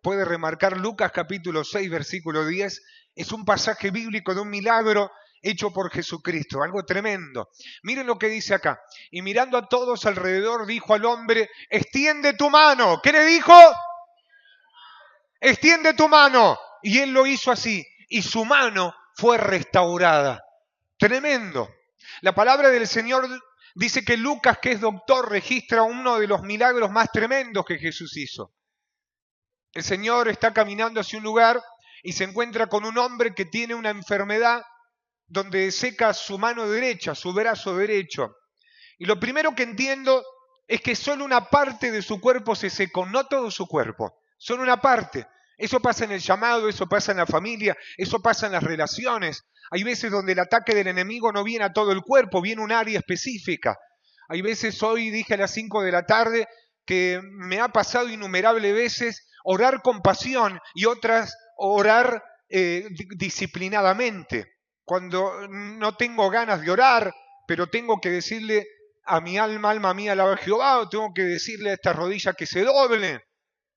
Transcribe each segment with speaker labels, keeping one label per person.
Speaker 1: puede remarcar Lucas capítulo 6, versículo 10, es un pasaje bíblico de un milagro hecho por Jesucristo, algo tremendo. Miren lo que dice acá. Y mirando a todos alrededor, dijo al hombre, extiende tu mano. ¿Qué le dijo? Extiende tu mano. Y él lo hizo así. Y su mano fue restaurada. Tremendo. La palabra del Señor dice que Lucas, que es doctor, registra uno de los milagros más tremendos que Jesús hizo. El Señor está caminando hacia un lugar y se encuentra con un hombre que tiene una enfermedad donde seca su mano derecha, su brazo derecho. Y lo primero que entiendo es que solo una parte de su cuerpo se secó, no todo su cuerpo, solo una parte. Eso pasa en el llamado, eso pasa en la familia, eso pasa en las relaciones. Hay veces donde el ataque del enemigo no viene a todo el cuerpo, viene a un área específica. Hay veces, hoy dije a las 5 de la tarde, que me ha pasado innumerables veces orar con pasión y otras orar disciplinadamente. Cuando no tengo ganas de orar, pero tengo que decirle a mi alma, alma mía, alaba a Jehová, o tengo que decirle a estas rodillas que se doblen,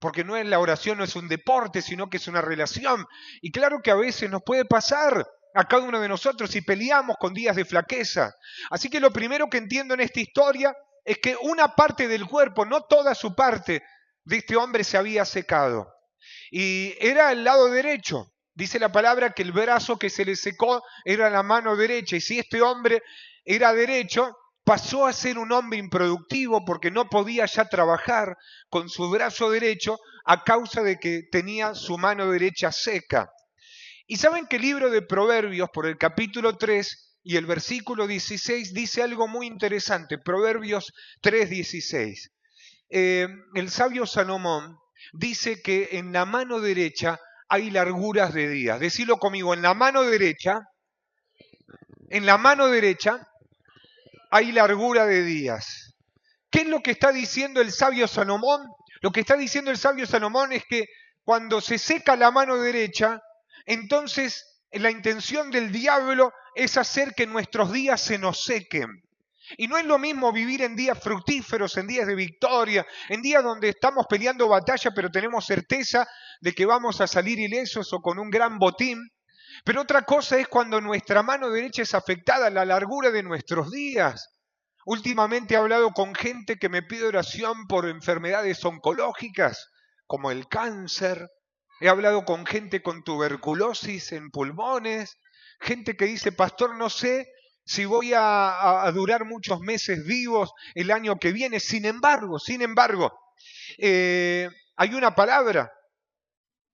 Speaker 1: porque no es la oración, no es un deporte, sino que es una relación. Y claro que a veces nos puede pasar a cada uno de nosotros y peleamos con días de flaqueza. Así que lo primero que entiendo en esta historia es que una parte del cuerpo, no toda su parte, de este hombre se había secado. Y era el lado derecho. Dice la palabra que el brazo que se le secó era la mano derecha. Y si este hombre era derecho, pasó a ser un hombre improductivo porque no podía ya trabajar con su brazo derecho a causa de que tenía su mano derecha seca. Y saben que el libro de Proverbios, por el capítulo 3 y el versículo 16, dice algo muy interesante. Proverbios 3:16. El sabio Salomón dice que en la mano derecha hay larguras de días. Decilo conmigo, en la mano derecha hay largura de días. ¿Qué es lo que está diciendo el sabio Salomón? Lo que está diciendo el sabio Salomón es que cuando se seca la mano derecha, entonces la intención del diablo es hacer que nuestros días se nos sequen. Y no es lo mismo vivir en días fructíferos, en días de victoria, en días donde estamos peleando batalla, pero tenemos certeza de que vamos a salir ilesos o con un gran botín. Pero otra cosa es cuando nuestra mano derecha es afectada a la largura de nuestros días. Últimamente he hablado con gente que me pide oración por enfermedades oncológicas, como el cáncer. He hablado con gente con tuberculosis en pulmones, gente que dice, pastor, no sé si voy a durar muchos meses vivos el año que viene. Sin embargo, hay una palabra,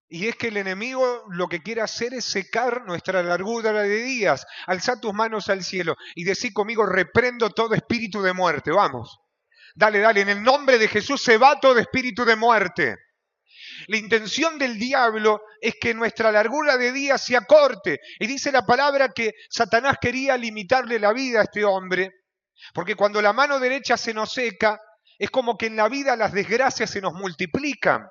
Speaker 1: y es que el enemigo lo que quiere hacer es secar nuestra largura de días. Alza tus manos al cielo y decí conmigo, reprendo todo espíritu de muerte. Vamos, dale, en el nombre de Jesús se va todo espíritu de muerte. La intención del diablo es que nuestra largura de días se acorte. Y dice la palabra que Satanás quería limitarle la vida a este hombre, porque cuando la mano derecha se nos seca, es como que en la vida las desgracias se nos multiplican.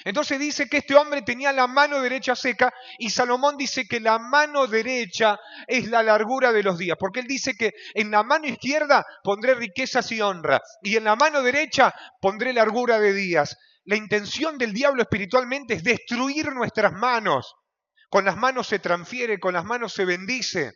Speaker 1: Entonces dice que este hombre tenía la mano derecha seca y Salomón dice que la mano derecha es la largura de los días, porque él dice que en la mano izquierda pondré riquezas y honra y en la mano derecha pondré largura de días. La intención del diablo espiritualmente es destruir nuestras manos. Con las manos se transfiere, con las manos se bendice.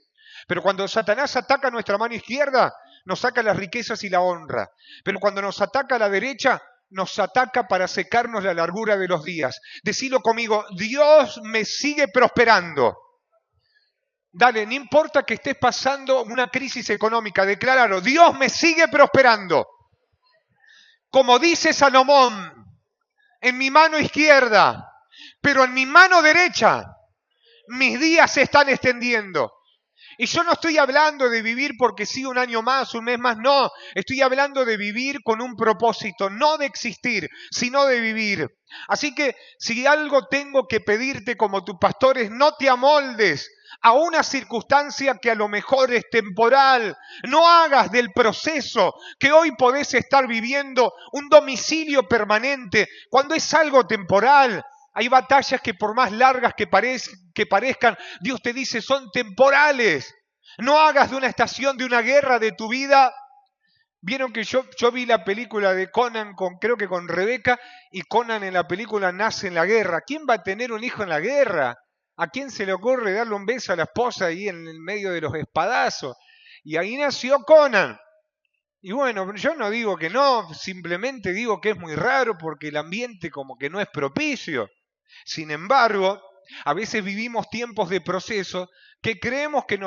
Speaker 1: Pero cuando Satanás ataca nuestra mano izquierda, nos saca las riquezas y la honra. Pero cuando nos ataca a la derecha, nos ataca para secarnos la largura de los días. Decilo conmigo, Dios me sigue prosperando. Dale, no importa que estés pasando una crisis económica, decláralo, Dios me sigue prosperando. Como dice Salomón, en mi mano izquierda, pero en mi mano derecha, mis días se están extendiendo. Y yo no estoy hablando de vivir porque sí un año más, un mes más, no. Estoy hablando de vivir con un propósito, no de existir, sino de vivir. Así que si algo tengo que pedirte como tu pastor es no te amoldes a una circunstancia que a lo mejor es temporal. No hagas del proceso que hoy podés estar viviendo un domicilio permanente cuando es algo temporal. Hay batallas que por más largas que parezcan, Dios te dice son temporales. No hagas de una estación, de una guerra de tu vida, Vieron que yo vi la película de Conan, creo que con Rebeca, y Conan en la película nace en la guerra. ¿Quién va a tener un hijo en la guerra? ¿A quién se le ocurre darle un beso a la esposa ahí en el medio de los espadazos? Y ahí nació Conan. Y bueno, yo no digo que no, simplemente digo que es muy raro porque el ambiente como que no es propicio. Sin embargo, a veces vivimos tiempos de proceso que creemos que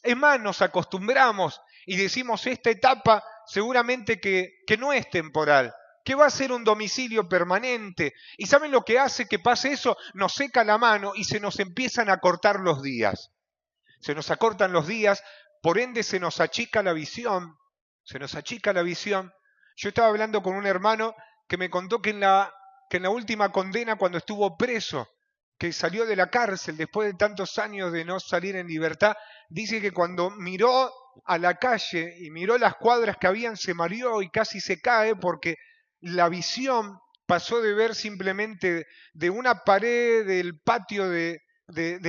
Speaker 1: es más, nos acostumbramos y decimos esta etapa seguramente que no es temporal, que va a ser un domicilio permanente. ¿Y saben lo que hace que pase eso? Nos seca la mano y se nos empiezan a cortar los días. Se nos acortan los días, por ende se nos achica la visión. Se nos achica la visión. Yo estaba hablando con un hermano que me contó que en la última condena, cuando estuvo preso, que salió de la cárcel después de tantos años de no salir en libertad, dice que cuando miró a la calle y miró las cuadras que habían, se mareó y casi se cae porque la visión pasó de ver simplemente de una pared del patio de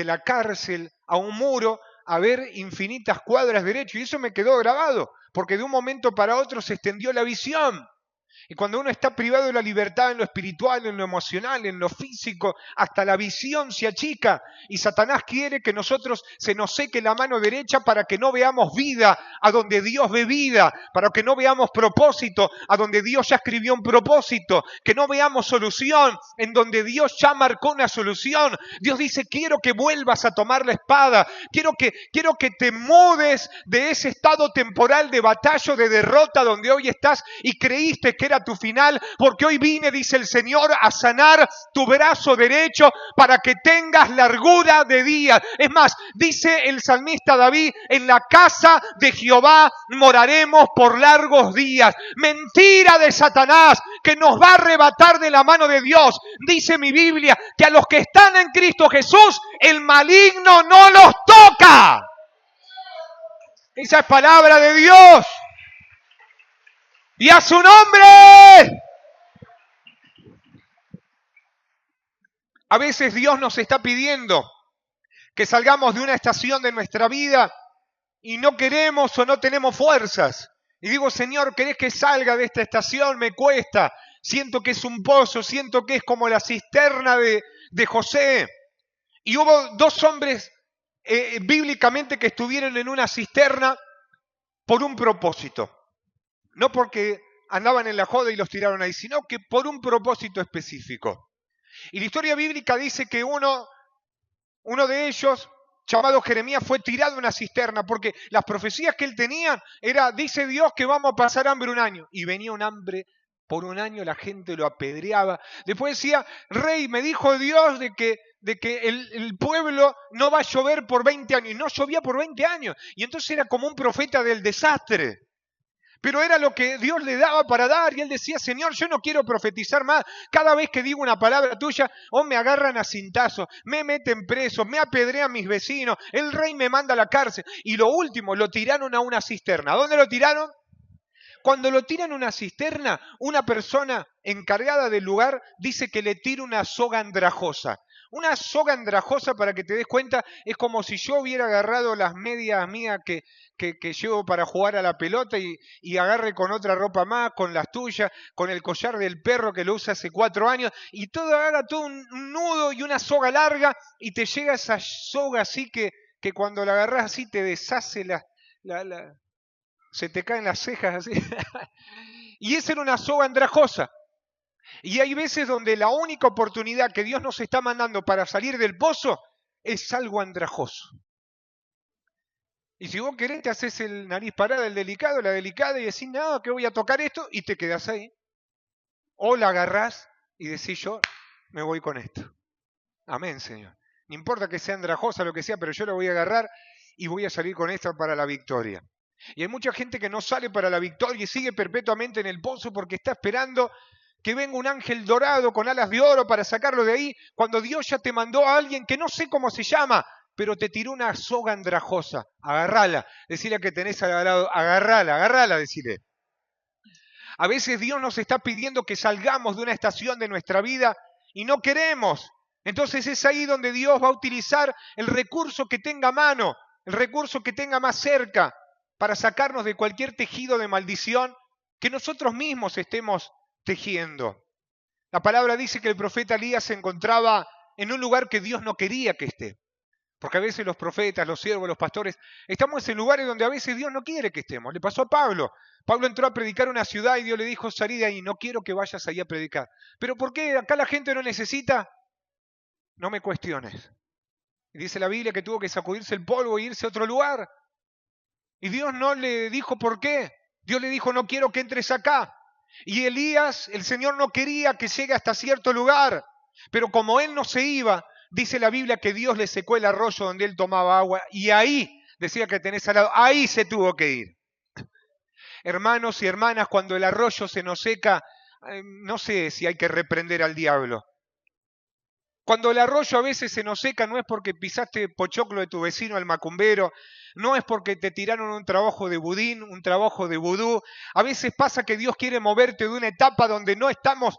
Speaker 1: la cárcel a un muro, a ver infinitas cuadras derecho. Y eso me quedó grabado, porque de un momento para otro se extendió la visión. Y cuando uno está privado de la libertad en lo espiritual, en lo emocional, en lo físico, hasta la visión se achica. Y Satanás quiere que nosotros se nos seque la mano derecha para que no veamos vida a donde Dios ve vida, para que no veamos propósito a donde Dios ya escribió un propósito, que no veamos solución en donde Dios ya marcó una solución. Dios dice, quiero que vuelvas a tomar la espada, quiero que te mudes de ese estado temporal de batalla, de derrota donde hoy estás y creíste que era tu final, porque hoy vine, dice el Señor, a sanar tu brazo derecho para que tengas largura de días. Es más, dice el salmista David, en la casa de Jehová moraremos por largos días. Mentira de Satanás, que nos va a arrebatar de la mano de Dios. Dice mi Biblia que a los que están en Cristo Jesús, el maligno no los toca. Esa es palabra de Dios. ¡Y a su nombre! A veces Dios nos está pidiendo que salgamos de una estación de nuestra vida y no queremos o no tenemos fuerzas. Y digo, Señor, ¿querés que salga de esta estación? Me cuesta. Siento que es un pozo, siento que es como la cisterna de José. Y hubo dos hombres bíblicamente que estuvieron en una cisterna por un propósito. No porque andaban en la joda y los tiraron ahí, sino que por un propósito específico. Y la historia bíblica dice que uno de ellos, llamado Jeremías, fue tirado a una cisterna, porque las profecías que él tenía era, dice Dios que vamos a pasar hambre un año. Y venía un hambre por un año, la gente lo apedreaba. Después decía, rey, me dijo Dios de que el pueblo no va a llover por 20 años. Y no llovía por 20 años. Y entonces era como un profeta del desastre. Pero era lo que Dios le daba para dar y él decía, Señor, yo no quiero profetizar más. Cada vez que digo una palabra tuya, me agarran a cintazos, me meten preso, me apedrean mis vecinos, el rey me manda a la cárcel. Y lo último, lo tiraron a una cisterna. ¿Dónde lo tiraron? Cuando lo tiran a una cisterna, una persona encargada del lugar dice que le tira una soga andrajosa. Una soga andrajosa, para que te des cuenta, es como si yo hubiera agarrado las medias mías que llevo para jugar a la pelota y agarre con otra ropa más, con las tuyas, con el collar del perro que lo usa hace 4 años, y haga todo un nudo y una soga larga, y te llega esa soga así que cuando la agarras así te deshace se te caen las cejas así. Y esa era una soga andrajosa. Y hay veces donde la única oportunidad que Dios nos está mandando para salir del pozo es algo andrajoso. Y si vos querés, te haces el nariz parada, el delicado, la delicada, y decís, no, que voy a tocar esto, y te quedás ahí. O la agarrás y decís, yo me voy con esto. Amén, Señor. No importa que sea andrajosa, lo que sea, pero yo la voy a agarrar y voy a salir con esta para la victoria. Y hay mucha gente que no sale para la victoria y sigue perpetuamente en el pozo porque está esperando que venga un ángel dorado con alas de oro para sacarlo de ahí, cuando Dios ya te mandó a alguien que no sé cómo se llama, pero te tiró una soga andrajosa. Agarrala, decile a que tenés al lado, agarrala, decile. A veces Dios nos está pidiendo que salgamos de una estación de nuestra vida y no queremos. Entonces es ahí donde Dios va a utilizar el recurso que tenga a mano, el recurso que tenga más cerca, para sacarnos de cualquier tejido de maldición que nosotros mismos estemos tejiendo. La palabra dice que el profeta Elías se encontraba en un lugar que Dios no quería que esté. Porque a veces los profetas, los siervos, los pastores, estamos en lugares donde a veces Dios no quiere que estemos. Le pasó a Pablo. Pablo entró a predicar una ciudad y Dios le dijo, salí de ahí, no quiero que vayas ahí a predicar. ¿Pero por qué? ¿Acá la gente no necesita? No me cuestiones. Y dice la Biblia que tuvo que sacudirse el polvo e irse a otro lugar. Y Dios no le dijo por qué. Dios le dijo, no quiero que entres acá. Y Elías, el Señor no quería que llegue hasta cierto lugar. Pero como él no se iba, dice la Biblia que Dios le secó el arroyo donde él tomaba agua. Y ahí, decía que tenés al lado, ahí se tuvo que ir. Hermanos y hermanas, cuando el arroyo se nos seca, no sé si hay que reprender al diablo. Cuando el arroyo a veces se nos seca no es porque pisaste pochoclo de tu vecino el macumbero, no es porque te tiraron un trabajo de budín, un trabajo de vudú. A veces pasa que Dios quiere moverte de una etapa donde no estamos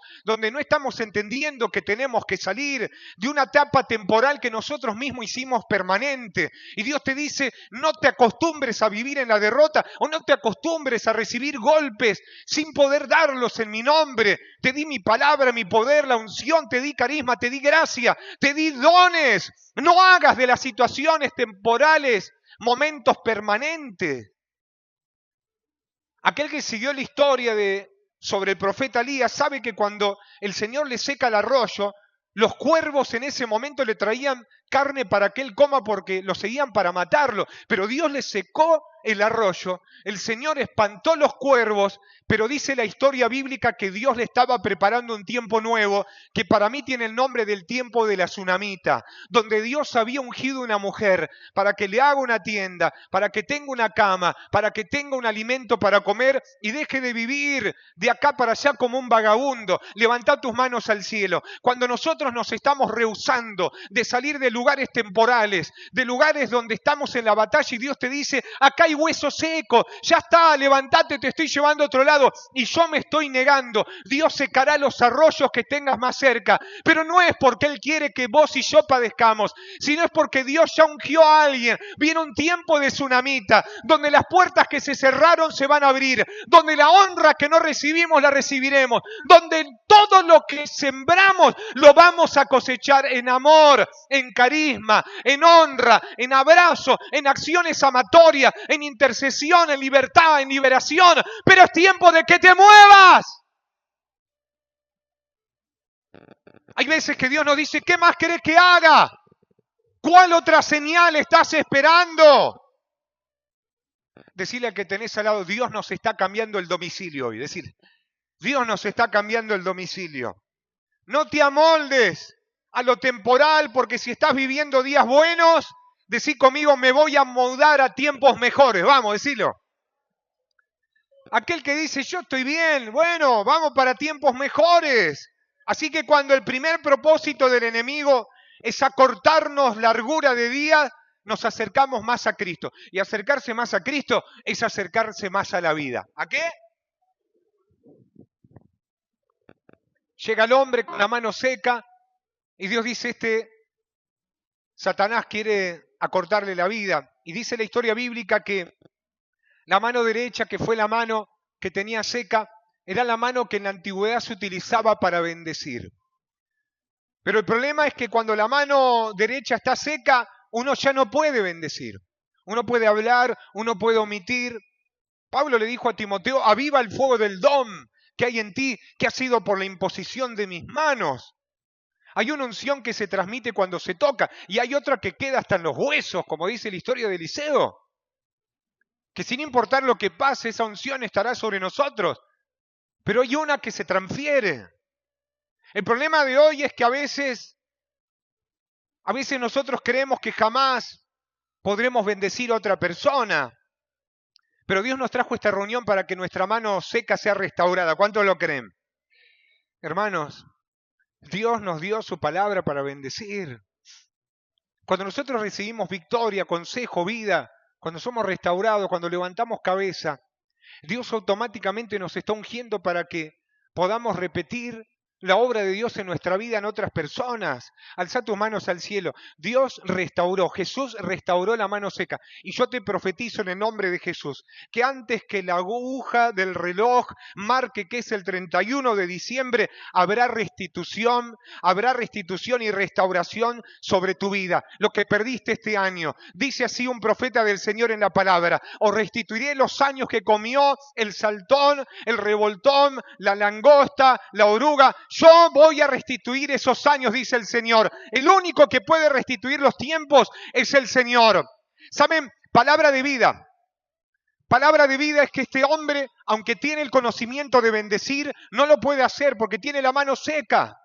Speaker 1: entendiendo que tenemos que salir, de una etapa temporal que nosotros mismos hicimos permanente. Y Dios te dice, no te acostumbres a vivir en la derrota o no te acostumbres a recibir golpes sin poder darlos en mi nombre. Te di mi palabra, mi poder, la unción, te di carisma, te di gracia, te di dones. No hagas de las situaciones temporales momentos permanentes. Aquel que siguió la historia sobre el profeta Elías sabe que cuando el Señor le seca el arroyo, los cuervos en ese momento le traían carne para que él coma porque lo seguían para matarlo. Pero Dios le secó el arroyo, el Señor espantó los cuervos, pero dice la historia bíblica que Dios le estaba preparando un tiempo nuevo, que para mí tiene el nombre del tiempo de la tsunamita, donde Dios había ungido una mujer para que le haga una tienda, para que tenga una cama, para que tenga un alimento para comer y deje de vivir de acá para allá como un vagabundo. Levantá tus manos al cielo. Cuando nosotros nos estamos rehusando de salir de lugares temporales, de lugares donde estamos en la batalla y Dios te dice, acá hay hueso seco, ya está, levantate, te estoy llevando a otro lado y yo me estoy negando. Dios secará los arroyos que tengas más cerca, pero no es porque Él quiere que vos y yo padezcamos, sino es porque Dios ya ungió a alguien. Viene un tiempo de tsunamita, donde las puertas que se cerraron se van a abrir, donde la honra que no recibimos la recibiremos, donde todo lo que sembramos lo vamos a cosechar en amor, en carisma, en honra, en abrazo, en acciones amatorias, en intercesión, en libertad, en liberación. Pero es tiempo de que te muevas. Hay veces que Dios nos dice, ¿qué más querés que haga? ¿Cuál otra señal estás esperando? Decirle al que tenés al lado, Dios nos está cambiando el domicilio hoy. Decir, Dios nos está cambiando el domicilio. No te amoldes a lo temporal, porque si estás viviendo días buenos, decí conmigo, me voy a mudar a tiempos mejores. Vamos, decilo. Aquel que dice, yo estoy bien, bueno, vamos para tiempos mejores. Así que cuando el primer propósito del enemigo es acortarnos largura de día, nos acercamos más a Cristo. Y acercarse más a Cristo es acercarse más a la vida. ¿A qué? Llega el hombre con la mano seca y Dios dice, Satanás quiere acortarle la vida. Y dice la historia bíblica que la mano derecha, que fue la mano que tenía seca, era la mano que en la antigüedad se utilizaba para bendecir. Pero el problema es que cuando la mano derecha está seca, uno ya no puede bendecir. Uno puede hablar, uno puede omitir. Pablo le dijo a Timoteo, aviva el fuego del don que hay en ti, que ha sido por la imposición de mis manos. Hay una unción que se transmite cuando se toca y hay otra que queda hasta en los huesos, como dice la historia de Eliseo. Que sin importar lo que pase, esa unción estará sobre nosotros. Pero hay una que se transfiere. El problema de hoy es que a veces nosotros creemos que jamás podremos bendecir a otra persona. Pero Dios nos trajo esta reunión para que nuestra mano seca sea restaurada. ¿Cuántos lo creen? Hermanos, Dios nos dio su palabra para bendecir. Cuando nosotros recibimos victoria, consejo, vida, cuando somos restaurados, cuando levantamos cabeza, Dios automáticamente nos está ungiendo para que podamos repetir la obra de Dios en nuestra vida, en otras personas. Alza tus manos al cielo. Dios restauró, Jesús restauró la mano seca. Y yo te profetizo en el nombre de Jesús, que antes que la aguja del reloj marque que es el 31 de diciembre, habrá restitución y restauración sobre tu vida. Lo que perdiste este año. Dice así un profeta del Señor en la palabra: os restituiré los años que comió el saltón, el revoltón, la langosta, la oruga. Yo voy a restituir esos años, dice el Señor. El único que puede restituir los tiempos es el Señor. ¿Saben? Palabra de vida. Palabra de vida es que este hombre, aunque tiene el conocimiento de bendecir, no lo puede hacer porque tiene la mano seca.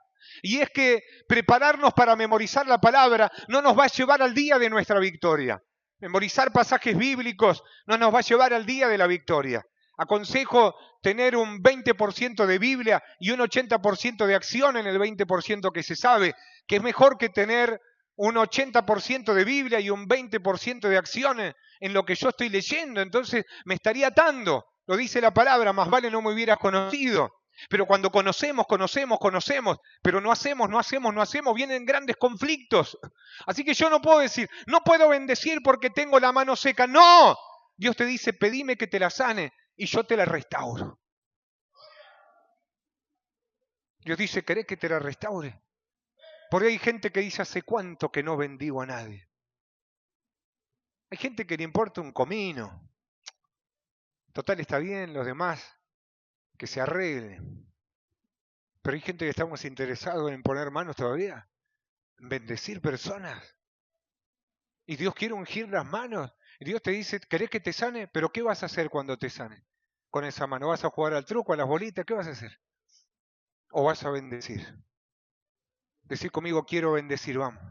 Speaker 1: Y es que prepararnos para memorizar la palabra no nos va a llevar al día de nuestra victoria. Memorizar pasajes bíblicos no nos va a llevar al día de la victoria. Aconsejo tener un 20% de Biblia y un 80% de acción en el 20% que se sabe, que es mejor que tener un 80% de Biblia y un 20% de acciones en lo que yo estoy leyendo. Entonces me estaría atando. Lo dice la palabra: más vale no me hubieras conocido. Pero cuando conocemos, pero no hacemos, vienen grandes conflictos. Así que yo no puedo decir, no puedo bendecir porque tengo la mano seca. ¡No! Dios te dice, pedime que te la sane y yo te la restauro. Dios dice, ¿querés que te la restaure? Porque hay gente que dice, ¿hace cuánto que no bendigo a nadie? Hay gente que le importa un comino. Total, está bien, los demás que se arreglen. Pero hay gente que estamos interesados en poner manos todavía, en bendecir personas. Y Dios quiere ungir las manos. Y Dios te dice, ¿querés que te sane? ¿Pero qué vas a hacer cuando te sane? Con esa mano, ¿vas a jugar al truco, a las bolitas? ¿Qué vas a hacer? ¿O vas a bendecir? Decir conmigo, quiero bendecir, vamos.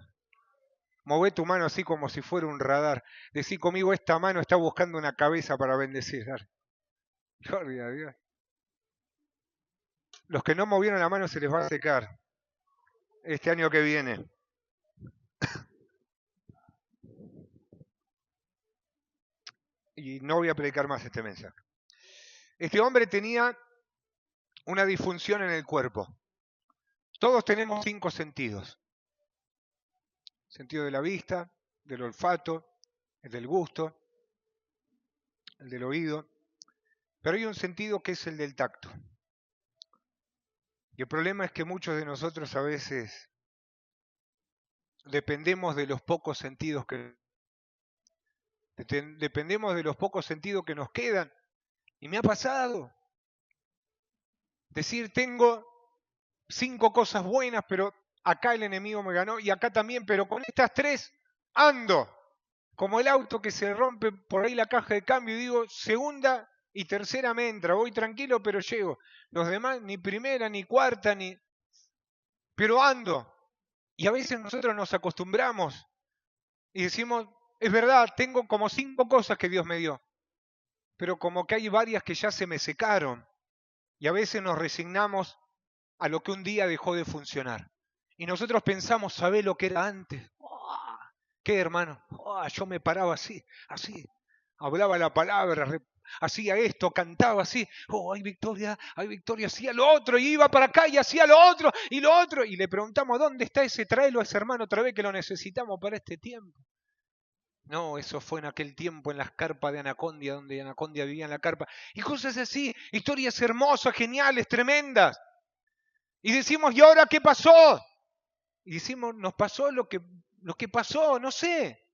Speaker 1: Mové tu mano así como si fuera un radar. Decir conmigo, esta mano está buscando una cabeza para bendecir. Gloria a Dios. Los que no movieron la mano se les va a secar este año que viene. Y no voy a predicar más este mensaje. Este hombre tenía una disfunción en el cuerpo. Todos tenemos 5 sentidos. El sentido de la vista, del olfato, el del gusto, el del oído. Pero hay un sentido que es el del tacto. Y el problema es que muchos de nosotros a veces dependemos de los pocos sentidos que nos quedan. Y me ha pasado decir, tengo 5 cosas buenas, pero acá el enemigo me ganó y acá también, pero con estas 3 ando. Como el auto que se rompe por ahí la caja de cambio y digo, segunda y tercera me entra, voy tranquilo pero llego. Los demás ni primera, ni cuarta, pero ando. Y a veces nosotros nos acostumbramos y decimos, es verdad, tengo como 5 cosas que Dios me dio, pero como que hay varias que ya se me secaron. Y a veces nos resignamos a lo que un día dejó de funcionar. Y nosotros pensamos, ¿sabés lo que era antes? ¿Qué, hermano? Yo me paraba así, hablaba la palabra, hacía esto, cantaba así, hay victoria, hacía lo otro, y iba para acá y hacía lo otro, y le preguntamos, ¿dónde está ese? Tráelo a ese hermano otra vez que lo necesitamos para este tiempo. No, eso fue en aquel tiempo en las carpas de Anacondia, donde Anacondia vivía en la carpa. Y cosas así, historias hermosas, geniales, tremendas. Y decimos, ¿y ahora qué pasó? Y decimos, nos pasó lo que pasó, no sé.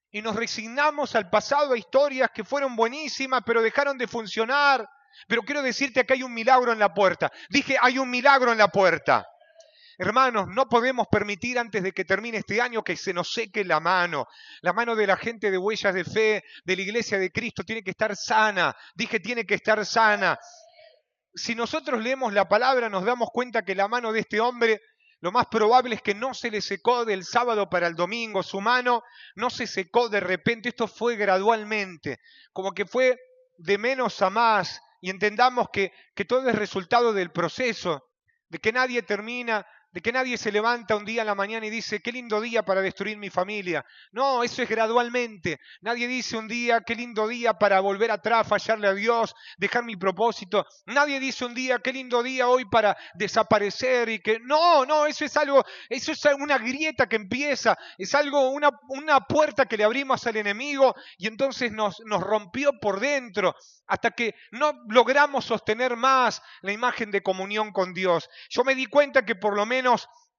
Speaker 1: Y nos resignamos al pasado, a historias que fueron buenísimas, pero dejaron de funcionar. Pero quiero decirte que hay un milagro en la puerta. Dije, hay un milagro en la puerta. Hermanos, no podemos permitir antes de que termine este año que se nos seque la mano. La mano de la gente de Huellas de Fe, de la Iglesia de Cristo, tiene que estar sana. Dije, tiene que estar sana. Si nosotros leemos la palabra, nos damos cuenta que la mano de este hombre, lo más probable es que no se le secó del sábado para el domingo. Su mano no se secó de repente. Esto fue gradualmente, como que fue de menos a más. Y entendamos que todo es resultado del proceso, de que nadie termina de que nadie se levanta un día en la mañana y dice, qué lindo día para destruir mi familia. No, eso es gradualmente. Nadie dice un día, qué lindo día para volver atrás, fallarle a Dios, dejar mi propósito. Nadie dice un día, qué lindo día hoy para desaparecer y que... No, eso es algo, eso es una grieta que empieza, es algo, una puerta que le abrimos al enemigo y entonces nos rompió por dentro hasta que no logramos sostener más la imagen de comunión con Dios. Yo me di cuenta que por lo menos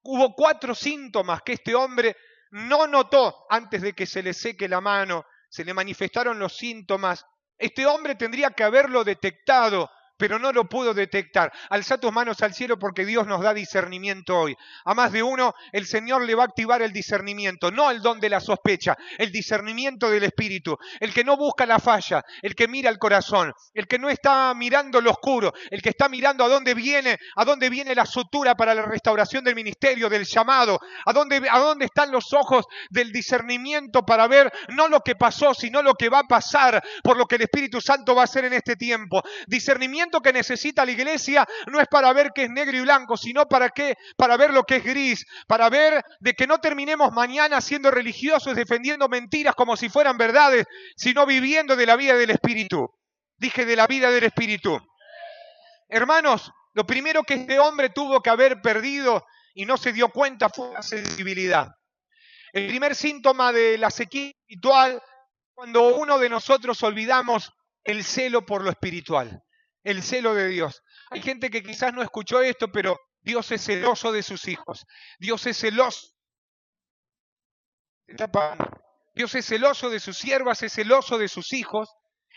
Speaker 1: hubo 4 síntomas que este hombre no notó antes de que se le seque la mano, se le manifestaron los síntomas. Este hombre tendría que haberlo detectado, pero no lo pudo detectar. Alza tus manos al cielo porque Dios nos da discernimiento hoy. A más de uno, el Señor le va a activar el discernimiento, no el don de la sospecha, el discernimiento del Espíritu. El que no busca la falla, el que mira el corazón, el que no está mirando lo oscuro, el que está mirando a dónde viene la sutura para la restauración del ministerio, del llamado, a dónde están los ojos del discernimiento para ver no lo que pasó, sino lo que va a pasar por lo que el Espíritu Santo va a hacer en este tiempo. Discernimiento que necesita la iglesia no es para ver qué es negro y blanco, sino para ver lo que es gris, para ver de que no terminemos mañana siendo religiosos, defendiendo mentiras como si fueran verdades, sino viviendo de la vida del Espíritu. Dije de la vida del Espíritu. Hermanos, lo primero que este hombre tuvo que haber perdido y no se dio cuenta fue la sensibilidad. El primer síntoma de la sequía espiritual, cuando uno de nosotros olvidamos el celo por lo espiritual. El celo de Dios. Hay gente que quizás no escuchó esto, pero Dios es celoso de sus hijos. Dios es celoso. Dios es celoso de sus siervas, es celoso de sus hijos.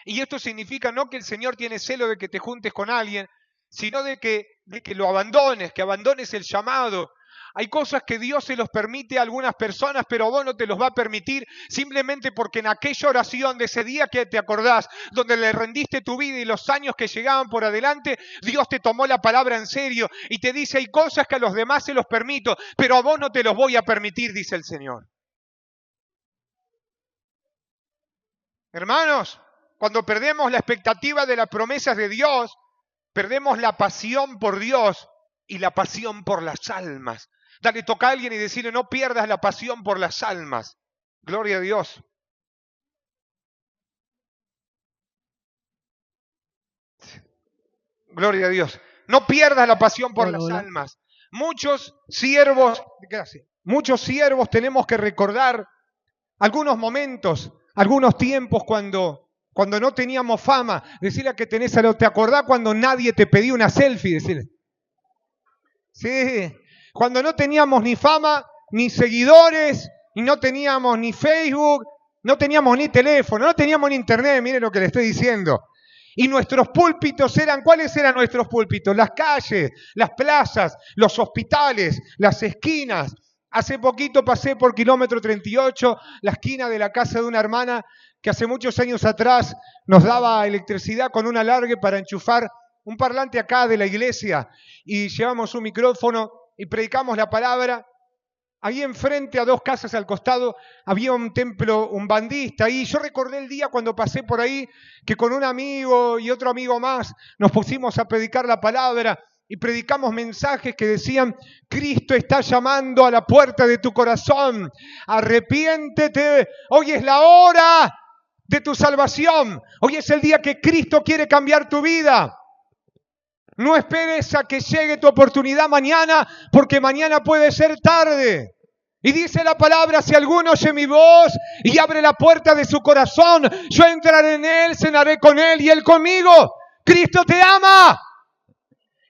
Speaker 1: Y esto significa no que el Señor tiene celo de que te juntes con alguien, sino de que lo abandones, que abandones el llamado. Hay cosas que Dios se los permite a algunas personas, pero vos no te los va a permitir simplemente porque en aquella oración de ese día que te acordás, donde le rendiste tu vida y los años que llegaban por adelante, Dios te tomó la palabra en serio y te dice, hay cosas que a los demás se los permito, pero a vos no te los voy a permitir, dice el Señor. Hermanos, cuando perdemos la expectativa de las promesas de Dios, perdemos la pasión por Dios y la pasión por las almas. Dale, toca a alguien y decirle, no pierdas la pasión por las almas. Gloria a Dios. Gloria a Dios. No pierdas la pasión por las almas. Muchos siervos tenemos que recordar algunos momentos, algunos tiempos cuando no teníamos fama. Decirle a que tenés a lo, ¿te acordás cuando nadie te pedía una selfie? Decirle. Sí. Cuando no teníamos ni fama, ni seguidores, y no teníamos ni Facebook, no teníamos ni teléfono, no teníamos ni internet, miren lo que le estoy diciendo. Y nuestros púlpitos ¿cuáles eran nuestros púlpitos? Las calles, las plazas, los hospitales, las esquinas. Hace poquito pasé por kilómetro 38, la esquina de la casa de una hermana que hace muchos años atrás nos daba electricidad con un alargue para enchufar un parlante acá de la iglesia. Y llevamos un micrófono y predicamos la palabra. Ahí enfrente, a 2 casas al costado, había un templo umbandista. Y yo recordé el día cuando pasé por ahí, que con un amigo y otro amigo más nos pusimos a predicar la palabra y predicamos mensajes que decían, Cristo está llamando a la puerta de tu corazón, arrepiéntete, hoy es la hora de tu salvación, hoy es el día que Cristo quiere cambiar tu vida. No esperes a que llegue tu oportunidad mañana, porque mañana puede ser tarde. Y dice la palabra, si alguno oye mi voz y abre la puerta de su corazón, yo entraré en él, cenaré con él y él conmigo. Cristo te ama.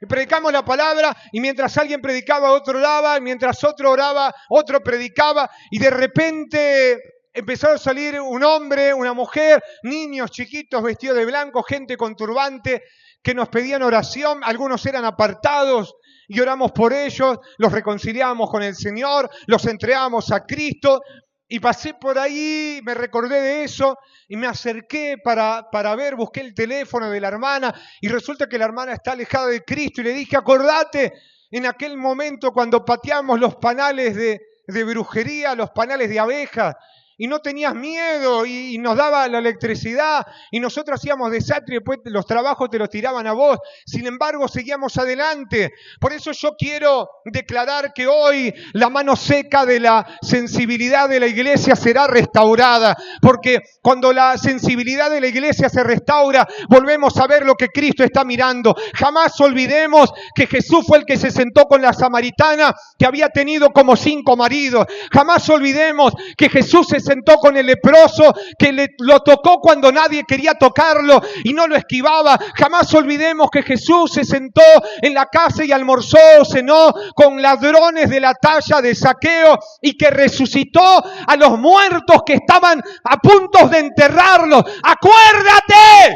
Speaker 1: Y predicamos la palabra y mientras alguien predicaba, otro oraba, y mientras otro oraba, otro predicaba y de repente empezó a salir un hombre, una mujer, niños chiquitos vestidos de blanco, gente con turbante, que nos pedían oración, algunos eran apartados y oramos por ellos, los reconciliamos con el Señor, los entregamos a Cristo y pasé por ahí, me recordé de eso y me acerqué para ver, busqué el teléfono de la hermana y resulta que la hermana está alejada de Cristo y le dije, acordate en aquel momento cuando pateamos los panales de brujería, los panales de abejas y no tenías miedo y nos daba la electricidad y nosotros hacíamos desastre y después los trabajos te los tiraban a vos. Sin embargo, seguíamos adelante. Por eso yo quiero declarar que hoy la mano seca de la sensibilidad de la iglesia será restaurada. Porque cuando la sensibilidad de la iglesia se restaura, volvemos a ver lo que Cristo está mirando. Jamás olvidemos que Jesús fue el que se sentó con la samaritana que había tenido como 5 maridos. Jamás olvidemos que Jesús se sentó con el leproso que lo tocó cuando nadie quería tocarlo y no lo esquivaba. Jamás olvidemos que Jesús se sentó en la casa y almorzó, cenó con ladrones de la talla de Zaqueo y que resucitó a los muertos que estaban a punto de enterrarlos. ¡Acuérdate!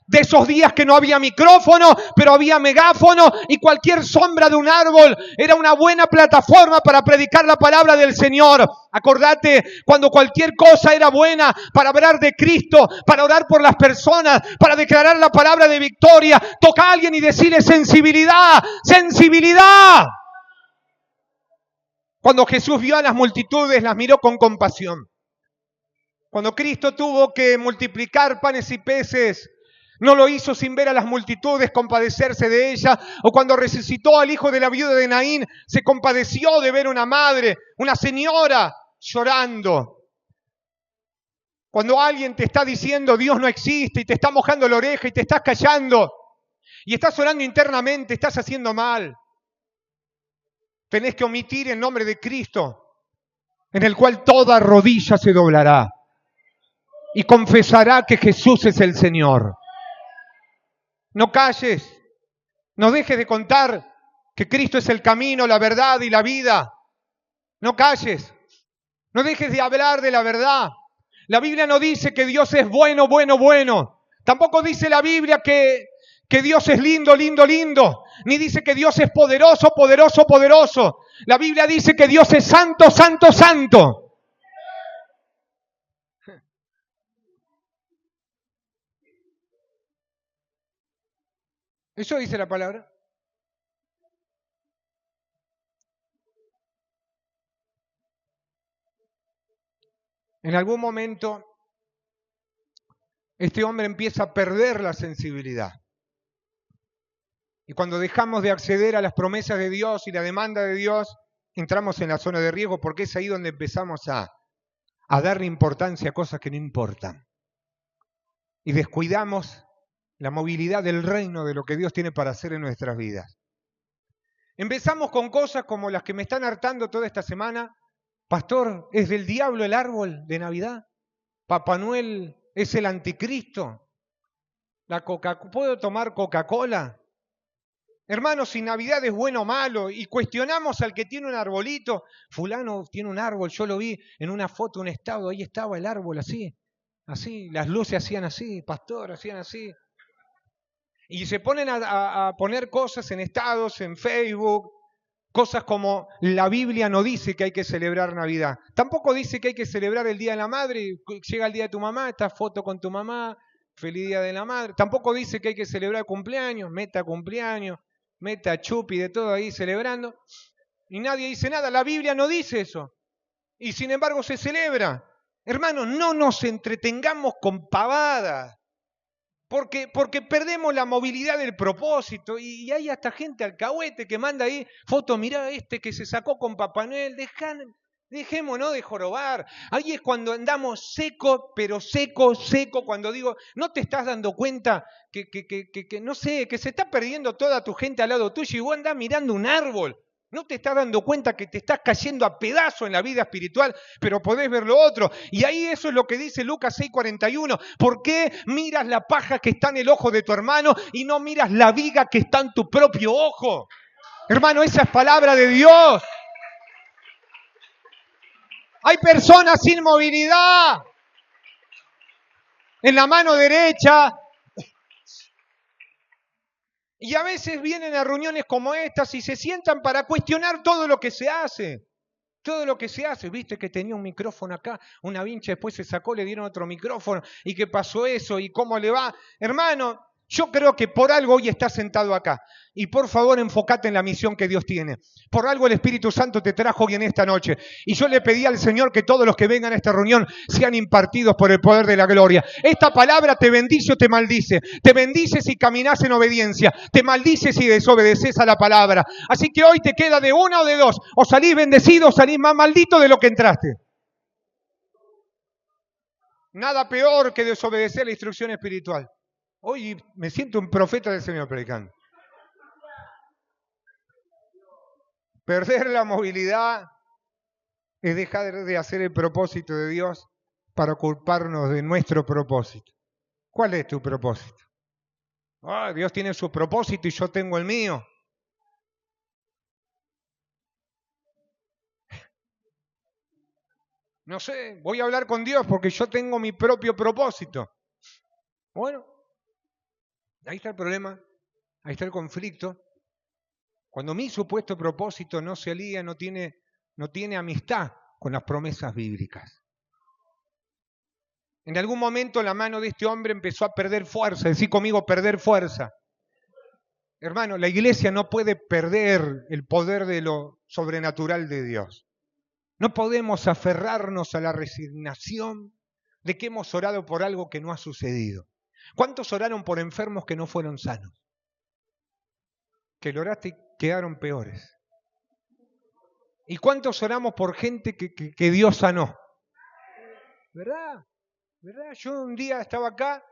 Speaker 1: De esos días que no había micrófono, pero había megáfono y cualquier sombra de un árbol era una buena plataforma para predicar la palabra del Señor. Acordate cuando cualquier cosa era buena para hablar de Cristo, para orar por las personas, para declarar la palabra de victoria. Toca a alguien y decirle sensibilidad, sensibilidad. Cuando Jesús vio a las multitudes, las miró con compasión. Cuando Cristo tuvo que multiplicar panes y peces, no lo hizo sin ver a las multitudes compadecerse de ellas. O cuando resucitó al hijo de la viuda de Naín, se compadeció de ver una madre, una señora llorando. Cuando alguien te está diciendo Dios no existe y te está mojando la oreja y te estás callando y estás orando internamente, estás haciendo mal. Tenés que omitir el nombre de Cristo, en el cual toda rodilla se doblará y confesará que Jesús es el Señor. No calles, no dejes de contar que Cristo es el camino, la verdad y la vida. No calles, no dejes de hablar de la verdad. La Biblia no dice que Dios es bueno, bueno, bueno. Tampoco dice la Biblia que Dios es lindo, lindo, lindo. Ni dice que Dios es poderoso, poderoso, poderoso. La Biblia dice que Dios es santo, santo, santo. Eso dice la palabra. En algún momento, este hombre empieza a perder la sensibilidad. Y cuando dejamos de acceder a las promesas de Dios y la demanda de Dios, entramos en la zona de riesgo porque es ahí donde empezamos a darle importancia a cosas que no importan. Y descuidamos la movilidad del reino de lo que Dios tiene para hacer en nuestras vidas. Empezamos con cosas como las que me están hartando toda esta semana. Pastor, ¿es del diablo el árbol de Navidad? ¿Papá Noel es el anticristo? ¿Puedo tomar Coca-Cola? Hermanos, si Navidad es bueno o malo, y cuestionamos al que tiene un arbolito, fulano tiene un árbol, yo lo vi en una foto, un estado, ahí estaba el árbol así, las luces hacían así, pastor, hacían así. Y se ponen a poner cosas en estados, en Facebook, cosas como la Biblia no dice que hay que celebrar Navidad. Tampoco dice que hay que celebrar el Día de la Madre, llega el Día de tu mamá, esta foto con tu mamá, feliz Día de la Madre. Tampoco dice que hay que celebrar cumpleaños, meta chupi, de todo ahí celebrando. Y nadie dice nada, la Biblia no dice eso. Y sin embargo se celebra. Hermanos, no nos entretengamos con pavadas. Porque perdemos la movilidad del propósito y hay hasta gente alcahuete que manda ahí fotos, mirá este que se sacó con Papá Noel, dejémonos de jorobar. Ahí es cuando andamos seco, pero seco, cuando digo, ¿no te estás dando cuenta que no sé, que se está perdiendo toda tu gente al lado tuyo y vos andás mirando un árbol? ¿No te estás dando cuenta que te estás cayendo a pedazos en la vida espiritual, pero podés ver lo otro? Y ahí eso es lo que dice Lucas 6:41. ¿Por qué miras la paja que está en el ojo de tu hermano y no miras la viga que está en tu propio ojo? Hermano, esa es palabra de Dios. Hay personas sin movilidad. En la mano derecha. Y a veces vienen a reuniones como estas y se sientan para cuestionar todo lo que se hace. Todo lo que se hace. Viste que tenía un micrófono acá, una vincha, después se sacó, le dieron otro micrófono. ¿Y qué pasó eso? ¿Y cómo le va? Hermano, Yo creo que por algo hoy estás sentado acá. Y por favor, enfócate en la misión que Dios tiene. Por algo el Espíritu Santo te trajo hoy en esta noche. Y yo le pedí al Señor que todos los que vengan a esta reunión sean impartidos por el poder de la gloria. Esta palabra te bendice o te maldice. Te bendice si caminas en obediencia. Te maldice si desobedeces a la palabra. Así que hoy te queda de una o de dos. O salís bendecido o salís más maldito de lo que entraste. Nada peor que desobedecer la instrucción espiritual. Hoy me siento un profeta del Señor predicando. Perder la movilidad es dejar de hacer el propósito de Dios para ocuparnos de nuestro propósito. ¿Cuál es tu propósito? Dios tiene su propósito y yo tengo el mío. No sé, voy a hablar con Dios porque yo tengo mi propio propósito. Bueno, ahí está el problema, ahí está el conflicto. Cuando mi supuesto propósito no se alía, no tiene amistad con las promesas bíblicas. En algún momento la mano de este hombre empezó a perder fuerza, decí conmigo perder fuerza. Hermano, la iglesia no puede perder el poder de lo sobrenatural de Dios. No podemos aferrarnos a la resignación de que hemos orado por algo que no ha sucedido. ¿Cuántos oraron por enfermos que no fueron sanos? Que lo oraste y quedaron peores. ¿Y cuántos oramos por gente que Dios sanó? ¿Verdad? ¿Verdad? Yo un día estaba acá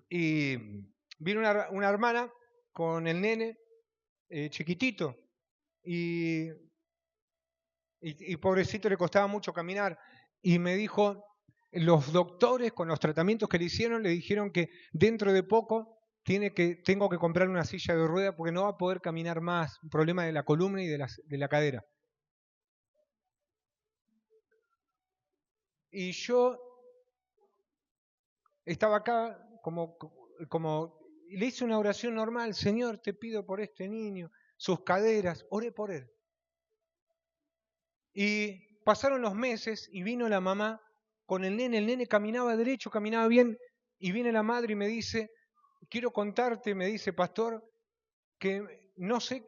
Speaker 1: y vino una hermana con el nene chiquitito y pobrecito le costaba mucho caminar y me dijo, los doctores con los tratamientos que le hicieron le dijeron que dentro de poco tengo que comprar una silla de rueda porque no va a poder caminar más, un problema de la columna y de la cadera. Y yo estaba acá le hice una oración normal, Señor, te pido por este niño, sus caderas, oré por él. Y pasaron los meses y vino la mamá con el nene caminaba derecho, caminaba bien, y viene la madre y me dice, quiero contarte, me dice, pastor, que no sé,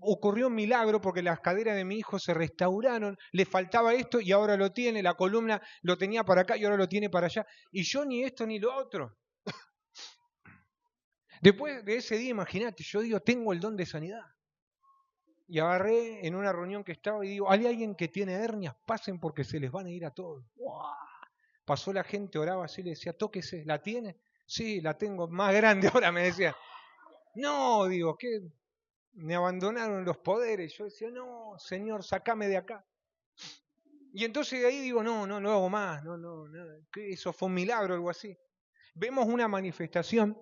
Speaker 1: ocurrió un milagro porque las caderas de mi hijo se restauraron, le faltaba esto y ahora lo tiene, la columna lo tenía para acá y ahora lo tiene para allá, y yo ni esto ni lo otro. Después de ese día, imagínate, yo digo, tengo el don de sanidad. Y agarré en una reunión que estaba y digo, ¿hay alguien que tiene hernias? Pasen porque se les van a ir a todos. ¡Wow! Pasó la gente, oraba así, le decía, tóquese, ¿la tiene? Sí, la tengo más grande ahora, me decía. No, digo, ¿qué? Me abandonaron los poderes. Yo decía, no, Señor, sacame de acá. Y entonces de ahí digo, no hago más, no, que eso fue un milagro, algo así. Vemos una manifestación,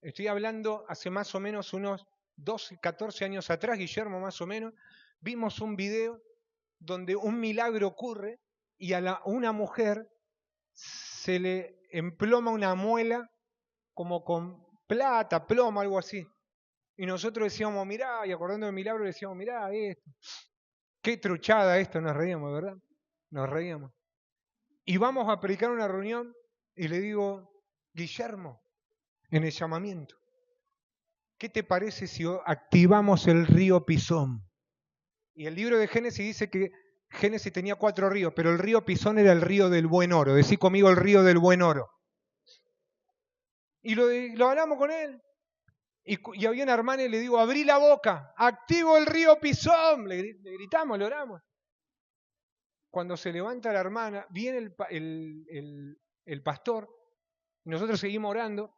Speaker 1: estoy hablando hace más o menos unos 12, 14 años atrás, Guillermo más o menos, vimos un video donde un milagro ocurre y a una mujer se le emploma una muela como con plata, plomo, algo así. Y nosotros decíamos, mirá, y acordando del milagro decíamos, mirá esto. Qué truchada esto, nos reíamos, ¿verdad? Nos reíamos. Y vamos a predicar una reunión y le digo, Guillermo, en el llamamiento, ¿qué te parece si activamos el río Pisón? Y el libro de Génesis dice que Génesis tenía 4 ríos, pero el río Pisón era el río del buen oro. Decí conmigo el río del buen oro. Y lo hablamos con él. Y había una hermana y le digo, abrí la boca, activo el río Pisón. Le gritamos, le oramos. Cuando se levanta la hermana, viene el pastor, y nosotros seguimos orando,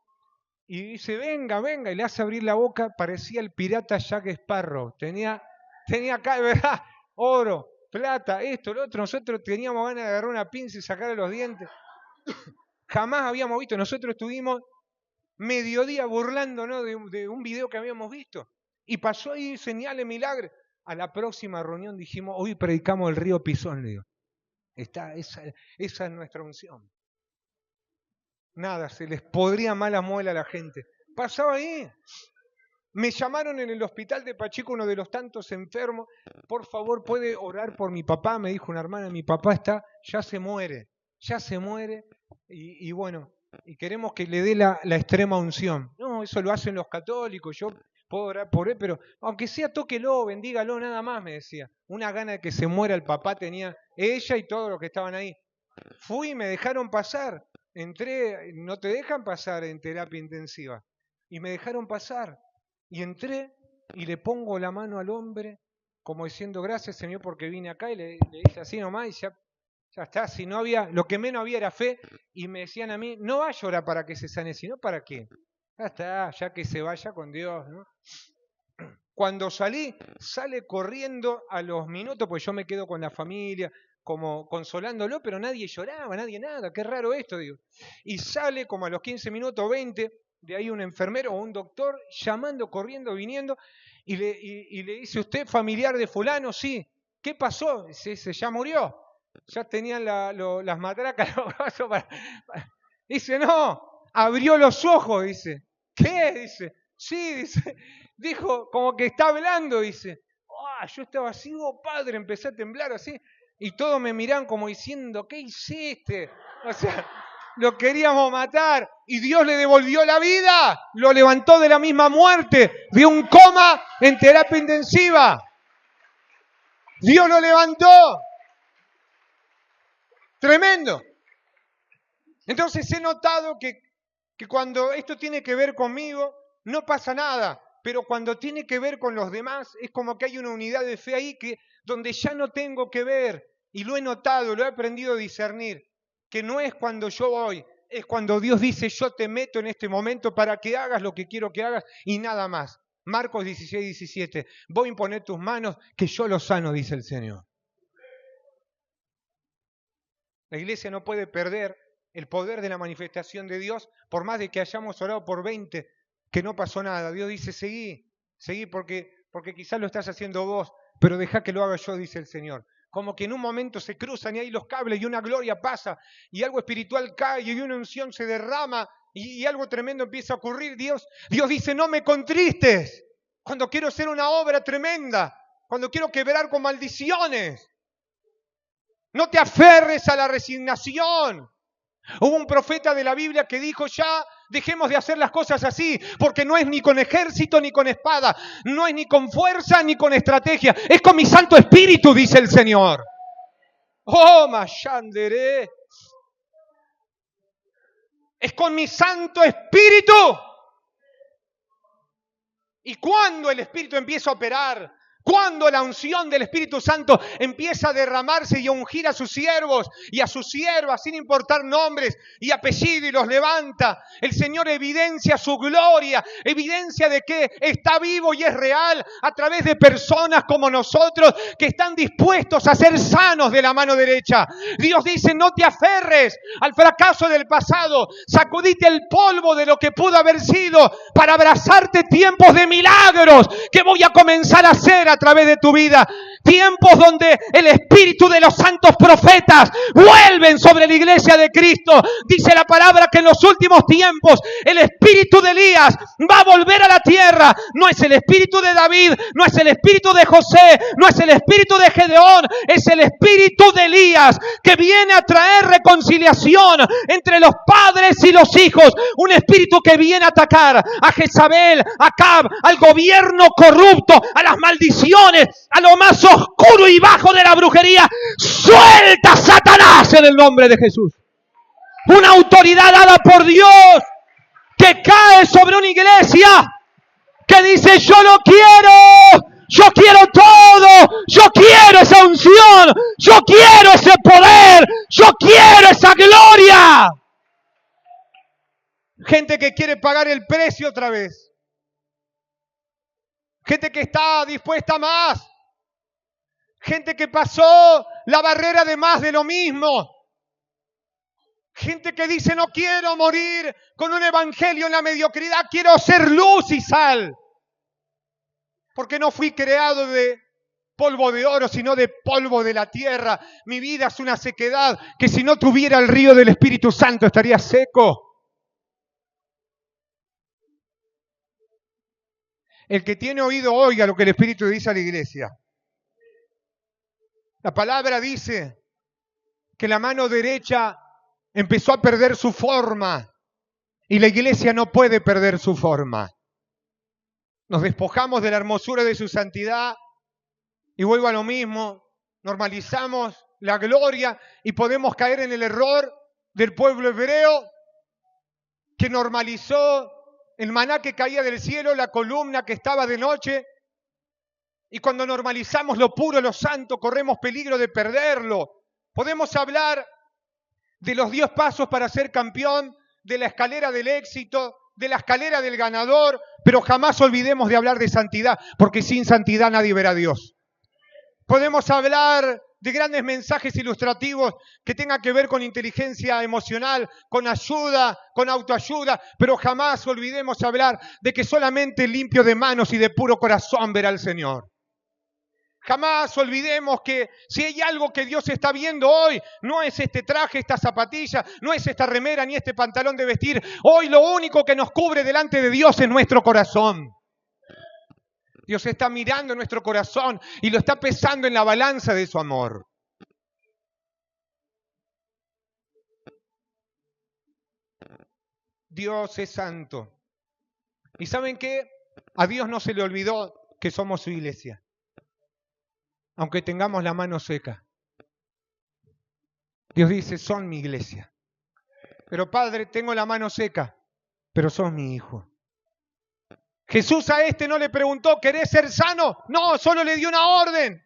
Speaker 1: y dice, venga, y le hace abrir la boca, parecía el pirata Jack Sparrow. Tenía acá, ¿verdad? Oro, plata, esto, lo otro. Nosotros teníamos ganas de agarrar una pinza y sacarle los dientes. Jamás habíamos visto. Nosotros estuvimos mediodía burlándonos de un video que habíamos visto. Y pasó ahí señales, milagros. A la próxima reunión dijimos, hoy predicamos el río Pisón, le digo. Esa es nuestra unción. Nada, se les podría mala muela a la gente. Pasaba ahí. Me llamaron en el hospital de Pacheco, uno de los tantos enfermos. Por favor, ¿puede orar por mi papá? Me dijo una hermana, mi papá ya se muere. Y bueno, y queremos que le dé la extrema unción. No, eso lo hacen los católicos, yo puedo orar por él, pero aunque sea tóquelo, bendígalo, nada más, me decía. Una gana de que se muera el papá tenía ella y todos los que estaban ahí. Fui y me dejaron pasar. Entré, no te dejan pasar en terapia intensiva. Y me dejaron pasar. Y entré y le pongo la mano al hombre, como diciendo, gracias Señor porque vine acá, y le hice así nomás y ya está. Si no había, lo que menos había era fe, y me decían a mí, no va a llorar para que se sane, sino para qué. Ya está, ya que se vaya con Dios, ¿no? Cuando salí, sale corriendo a los minutos, pues yo me quedo con la familia, como consolándolo, pero nadie lloraba, nadie nada, qué raro esto, digo. Y sale como a los 15 minutos, 20, de ahí un enfermero o un doctor llamando, corriendo, viniendo, y le dice, ¿usted familiar de fulano? Sí. ¿Qué pasó? Dice, ya murió. Ya tenían las matracas, los brazos Dice, no, abrió los ojos, dice. ¿Qué? Dice, sí, dice. Dijo, como que está hablando, dice. Yo estaba así, padre, empecé a temblar así. Y todos me miran como diciendo, ¿qué hiciste? O sea, lo queríamos matar. Y Dios le devolvió la vida. Lo levantó de la misma muerte. Dio un coma en terapia intensiva. Dios lo levantó. Tremendo. Entonces he notado que cuando esto tiene que ver conmigo, no pasa nada. Pero cuando tiene que ver con los demás, es como que hay una unidad de fe ahí donde ya no tengo que ver. Y lo he notado, lo he aprendido a discernir. Que no es cuando yo voy, es cuando Dios dice, yo te meto en este momento para que hagas lo que quiero que hagas y nada más. Marcos 16, 17. Voy a imponer tus manos, que yo los sano, dice el Señor. La iglesia no puede perder el poder de la manifestación de Dios, por más de que hayamos orado por 20, que no pasó nada. Dios dice, seguí porque quizás lo estás haciendo vos, pero deja que lo haga yo, dice el Señor. Como que en un momento se cruzan y ahí los cables y una gloria pasa y algo espiritual cae y una unción se derrama y algo tremendo empieza a ocurrir. Dios dice, no me contristes cuando quiero hacer una obra tremenda, cuando quiero quebrar con maldiciones. No te aferres a la resignación. Hubo un profeta de la Biblia que dijo, ya dejemos de hacer las cosas así, porque no es ni con ejército ni con espada, no es ni con fuerza ni con estrategia, es con mi Santo Espíritu, dice el Señor. Oh, Mashandere. Es con mi Santo Espíritu. Y cuando el Espíritu empieza a operar, cuando la unción del Espíritu Santo empieza a derramarse y a ungir a sus siervos y a sus siervas sin importar nombres y apellidos y los levanta, el Señor evidencia su gloria, evidencia de que está vivo y es real a través de personas como nosotros que están dispuestos a ser sanos de la mano derecha. Dios dice, no te aferres al fracaso del pasado, sacudite el polvo de lo que pudo haber sido para abrazarte tiempos de milagros que voy a comenzar a hacer a través de tu vida. Tiempos donde el espíritu de los santos profetas vuelven sobre la iglesia de Cristo. Dice la palabra que en los últimos tiempos el espíritu de Elías va a volver a la tierra. No es el espíritu de David, no es el espíritu de José, no es el espíritu de Gedeón, es el espíritu de Elías que viene a traer reconciliación entre los padres y los hijos. Un espíritu que viene a atacar a Jezabel, a Acab, al gobierno corrupto, a las maldiciones, a lo más oscuro y bajo de la brujería. Suelta, Satanás, en el nombre de Jesús. Una autoridad dada por Dios que cae sobre una iglesia que dice, yo lo quiero, yo quiero todo, yo quiero esa unción, yo quiero ese poder, yo quiero esa gloria. Gente que quiere pagar el precio otra vez. Gente que está dispuesta a más. Gente que pasó la barrera de más de lo mismo. Gente que dice, no quiero morir con un evangelio en la mediocridad, quiero ser luz y sal. Porque no fui creado de polvo de oro, sino de polvo de la tierra. Mi vida es una sequedad que si no tuviera el río del Espíritu Santo estaría seco. El que tiene oído oiga lo que el Espíritu dice a la iglesia. La palabra dice que la mano derecha empezó a perder su forma. Y la iglesia no puede perder su forma. Nos despojamos de la hermosura de su santidad y vuelvo a lo mismo. Normalizamos la gloria y podemos caer en el error del pueblo hebreo que normalizó el maná que caía del cielo, la columna que estaba de noche. Y cuando normalizamos lo puro, lo santo, corremos peligro de perderlo. Podemos hablar de los 10 pasos para ser campeón, de la escalera del éxito, de la escalera del ganador, pero jamás olvidemos de hablar de santidad, porque sin santidad nadie verá a Dios. Podemos hablar de grandes mensajes ilustrativos que tengan que ver con inteligencia emocional, con ayuda, con autoayuda, pero jamás olvidemos hablar de que solamente limpio de manos y de puro corazón verá al Señor. Jamás olvidemos que si hay algo que Dios está viendo hoy, no es este traje, esta zapatilla, no es esta remera ni este pantalón de vestir. Hoy lo único que nos cubre delante de Dios es nuestro corazón. Dios está mirando nuestro corazón y lo está pesando en la balanza de su amor. Dios es santo. ¿Y saben qué? A Dios no se le olvidó que somos su iglesia. Aunque tengamos la mano seca. Dios dice, son mi iglesia. Pero Padre, tengo la mano seca, pero son mi hijo. Jesús a este no le preguntó, ¿querés ser sano? No, solo le dio una orden.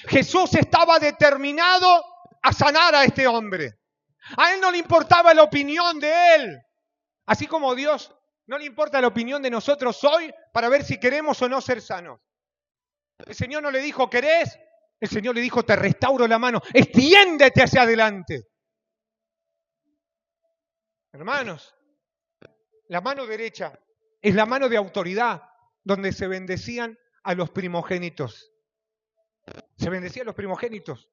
Speaker 1: Jesús estaba determinado a sanar a este hombre. A él no le importaba la opinión de él. Así como Dios no le importa la opinión de nosotros hoy para ver si queremos o no ser sanos. El Señor no le dijo, ¿querés? El Señor le dijo, te restauro la mano, extiéndete hacia adelante. Hermanos, la mano derecha es la mano de autoridad donde se bendecían a los primogénitos. Se bendecían a los primogénitos.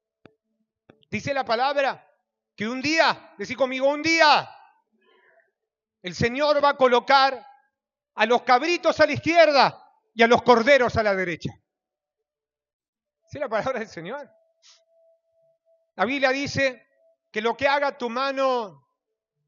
Speaker 1: Dice la palabra que un día, decí conmigo, un día, el Señor va a colocar a los cabritos a la izquierda y a los corderos a la derecha. ¿Sí la palabra del Señor? La Biblia dice que lo que haga tu mano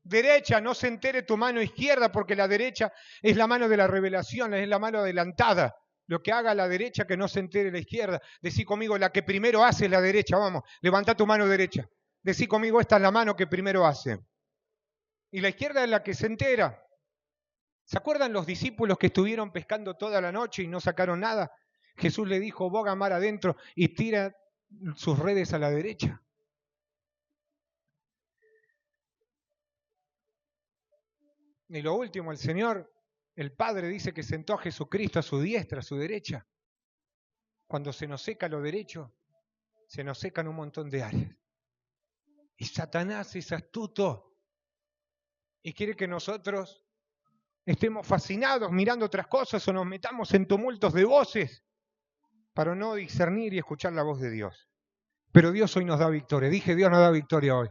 Speaker 1: derecha no se entere tu mano izquierda, porque la derecha es la mano de la revelación, es la mano adelantada. Lo que haga la derecha que no se entere la izquierda. Decí conmigo, la que primero hace es la derecha. Vamos, levanta tu mano derecha. Decí conmigo, esta es la mano que primero hace. Y la izquierda es la que se entera. ¿Se acuerdan los discípulos que estuvieron pescando toda la noche y no sacaron nada? Jesús le dijo, boga mar adentro y tira sus redes a la derecha. Y lo último, el Señor, el Padre dice que sentó a Jesucristo a su diestra, a su derecha. Cuando se nos seca lo derecho, se nos secan un montón de áreas. Y Satanás es astuto y quiere que nosotros estemos fascinados mirando otras cosas o nos metamos en tumultos de voces para no discernir y escuchar la voz de Dios. Pero Dios hoy nos da victoria. Dije, Dios nos da victoria hoy.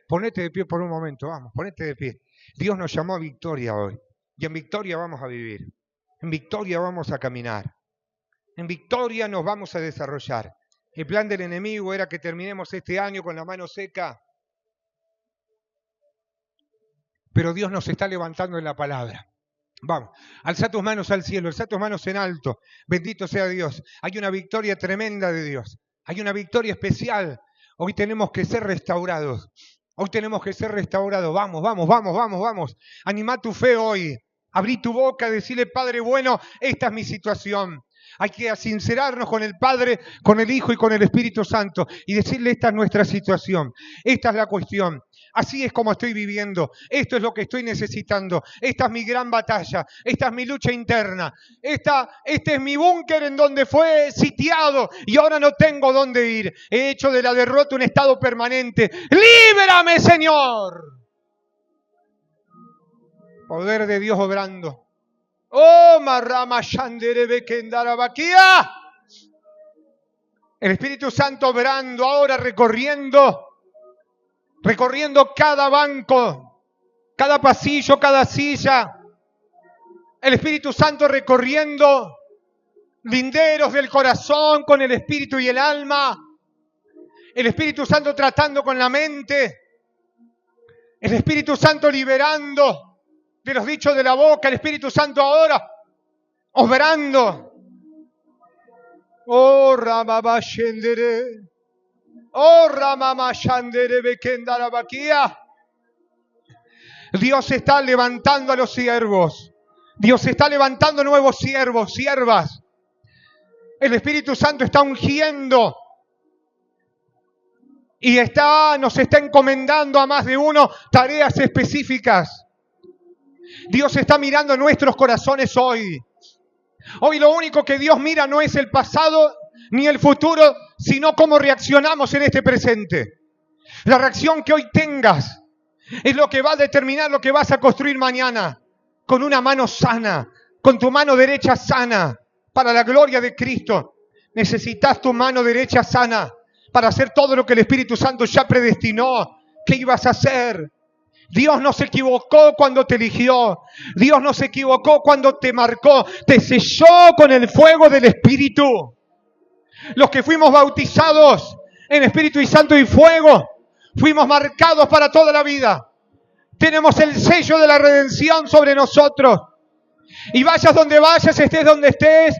Speaker 1: Ponete de pie por un momento, vamos, ponete de pie. Dios nos llamó a victoria hoy. Y en victoria vamos a vivir. En victoria vamos a caminar. En victoria nos vamos a desarrollar. El plan del enemigo era que terminemos este año con la mano seca. Pero Dios nos está levantando en la palabra. Vamos, alza tus manos al cielo, alza tus manos en alto. Bendito sea Dios. Hay una victoria tremenda de Dios. Hay una victoria especial. Hoy tenemos que ser restaurados. Hoy tenemos que ser restaurados. Vamos, vamos, vamos, vamos, vamos. Animá tu fe hoy. Abrí tu boca, decirle, Padre bueno, esta es mi situación. Hay que sincerarnos con el Padre, con el Hijo y con el Espíritu Santo y decirle, esta es nuestra situación. Esta es la cuestión. Así es como estoy viviendo. Esto es lo que estoy necesitando. Esta es mi gran batalla. Esta es mi lucha interna. Este es mi búnker en donde fue sitiado y ahora no tengo dónde ir. He hecho de la derrota un estado permanente. ¡Líbrame, Señor! Poder de Dios obrando. ¡Oh, Marrama Shanderebe Kendarabaquía! El Espíritu Santo obrando ahora, recorriendo cada banco, cada pasillo, cada silla. El Espíritu Santo recorriendo linderos del corazón con el espíritu y el alma. El Espíritu Santo tratando con la mente. El Espíritu Santo liberando. de los dichos de la boca, el Espíritu Santo ahora obrando. Oh, Ramama Shendere. Oh, Ramama Shandere Bekendara Bakia. Dios está levantando a los siervos. Dios está levantando nuevos siervos, siervas. El Espíritu Santo está ungiendo. Y nos está encomendando a más de uno tareas específicas. Dios está mirando nuestros corazones hoy. Hoy lo único que Dios mira no es el pasado ni el futuro, sino cómo reaccionamos en este presente. La reacción que hoy tengas es lo que va a determinar lo que vas a construir mañana. Con una mano sana, con tu mano derecha sana, para la gloria de Cristo. Necesitas tu mano derecha sana para hacer todo lo que el Espíritu Santo ya predestinó que ibas a hacer. Dios no se equivocó cuando te eligió. Dios no se equivocó cuando te marcó. Te selló con el fuego del Espíritu. Los que fuimos bautizados en Espíritu y Santo y fuego, fuimos marcados para toda la vida. Tenemos el sello de la redención sobre nosotros. Y vayas donde vayas, estés donde estés,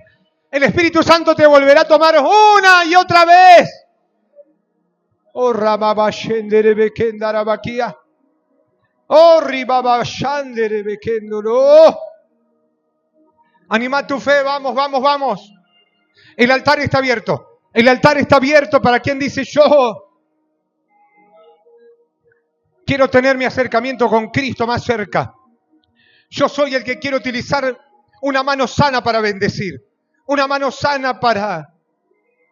Speaker 1: el Espíritu Santo te volverá a tomar una y otra vez. Oh, Ramaba Shendere Bekendara Bakia. Oh, Ribaba Shandere Bekendoro. Anima tu fe, vamos, vamos, vamos. El altar está abierto. El altar está abierto para quien dice: yo quiero tener mi acercamiento con Cristo más cerca. Yo soy el que quiero utilizar una mano sana para bendecir. Una mano sana para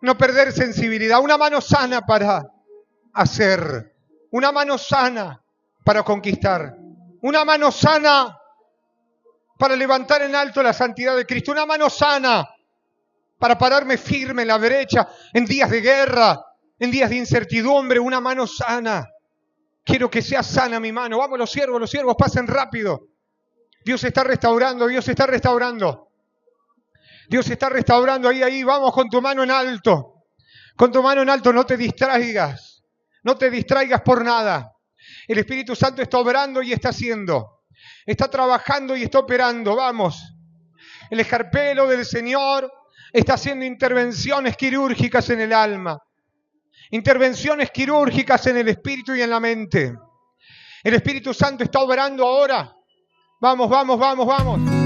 Speaker 1: no perder sensibilidad. Una mano sana para hacer. Una mano sana para conquistar. Una mano sana para levantar en alto la santidad de Cristo. Una mano sana para pararme firme en la brecha en días de guerra, en días de incertidumbre. Una mano sana. Quiero que sea sana mi mano. Vamos, los siervos pasen rápido. Dios está restaurando, Dios está restaurando. Dios está restaurando, ahí, vamos con tu mano en alto. Con tu mano en alto, no te distraigas. No te distraigas por nada. El Espíritu Santo está obrando y está haciendo. Está trabajando y está operando, vamos. El escarpelo del Señor está haciendo intervenciones quirúrgicas en el alma. Intervenciones quirúrgicas en el espíritu y en la mente. El Espíritu Santo está obrando ahora. Vamos, vamos, vamos, vamos.